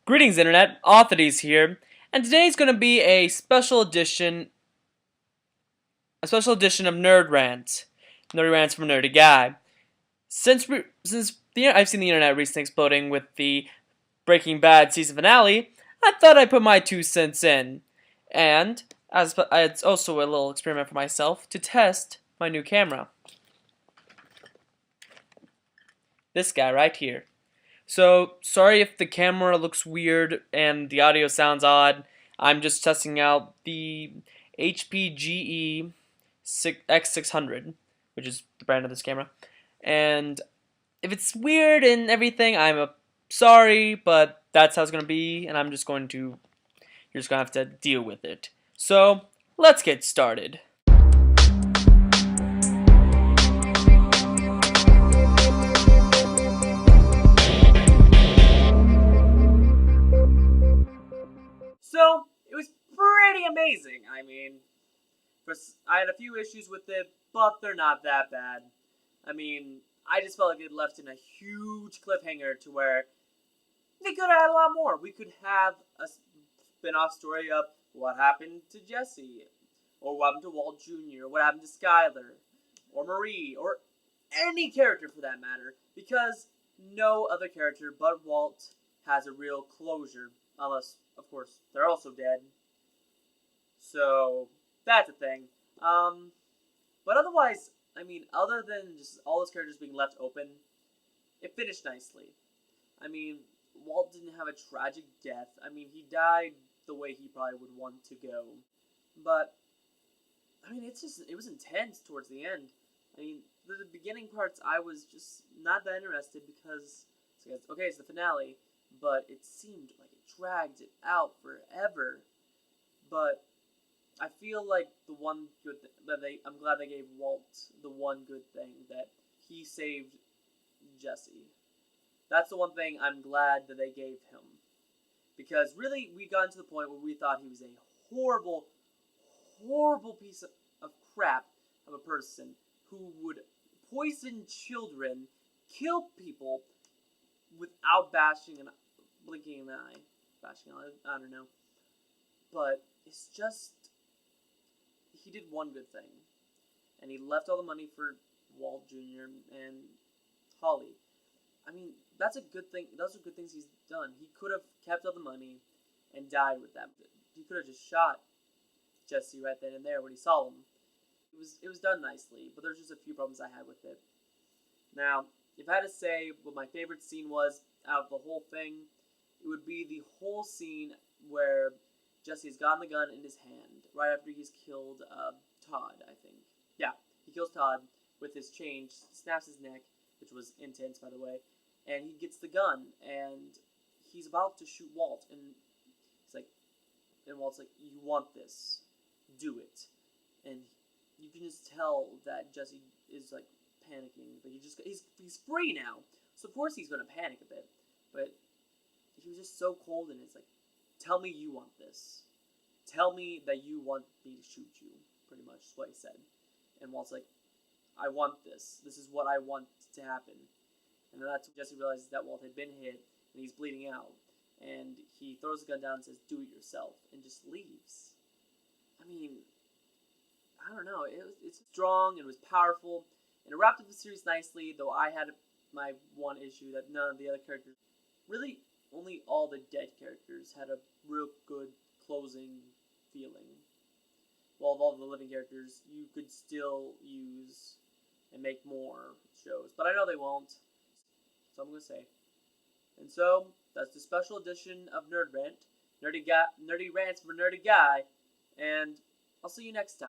Greetings, Internet. Authorities here, and today's going to be a special edition of Nerd Rant. Nerdy Rants from a Nerdy Guy. Since I've seen the Internet recently exploding with the Breaking Bad season finale, I thought I'd put my 2 cents in, and it's also a little experiment for myself to test my new camera. This guy right here. So, sorry if the camera looks weird and the audio sounds odd. I'm just testing out the HPGE X600, which is the brand of this camera. And if it's weird and everything, I'm sorry, but that's how it's going to be, and you're just going to have to deal with it. So, let's get started. So, it was pretty amazing. I had a few issues with it, but they're not that bad. I just felt like it left in a huge cliffhanger to where they could have had a lot more. We could have a spin-off story of what happened to Jesse, or what happened to Walt Jr., or what happened to Skyler, or Marie, or any character for that matter, because no other character but Walt has a real closure, unless, of course, they're also dead. So, that's a thing. But otherwise, other than just all those characters being left open, it finished nicely. Walt didn't have a tragic death. He died the way he probably would want to go. But, it was intense towards the end. The beginning parts, I was just not that interested because, it's the finale, but it seemed like it dragged it out forever. But I feel like the one good I'm glad they gave Walt the one good thing, that he saved Jesse. That's the one thing I'm glad that they gave him. Because really, we got to the point where we thought he was a horrible, horrible piece of crap of a person who would poison children, kill people without blinking an eye. I don't know. But it's just, he did one good thing. And he left all the money for Walt Jr. and Holly. That's a good thing. Those are good things he's done. He could have kept all the money and died with them. He could have just shot Jesse right then and there when he saw him. It was done nicely, but there's just a few problems I had with it. Now, if I had to say what my favorite scene was out of the whole thing, it would be the whole scene where Jesse's gotten the gun in his hand right after he's killed Todd, I think. Yeah, he kills Todd with his chain, snaps his neck, which was intense, by the way, and he gets the gun, and he's about to shoot Walt, and Walt's like, "You want this? Do it." And you can just tell that Jesse is like panicking, but he's free now, so of course he's gonna panic a bit. But he was just so cold, and it's like, "Tell me you want this. Tell me that you want me to shoot you." Pretty much is what he said. And Walt's like, "I want this. This is what I want to happen." And then that's when Jesse realizes that Walt had been hit, and he's bleeding out. And he throws the gun down and says, "Do it yourself," and just leaves. I don't know. It's strong, and it was powerful, and it wrapped up the series nicely, though I had my one issue that none of the other characters, really only all the dead characters, had a real good closing feeling. While all the living characters, you could still use and make more shows. But I know they won't, so I'm going to say. And so, that's the special edition of Nerd Rant. Nerdy Rants for Nerdy Guy, and I'll see you next time.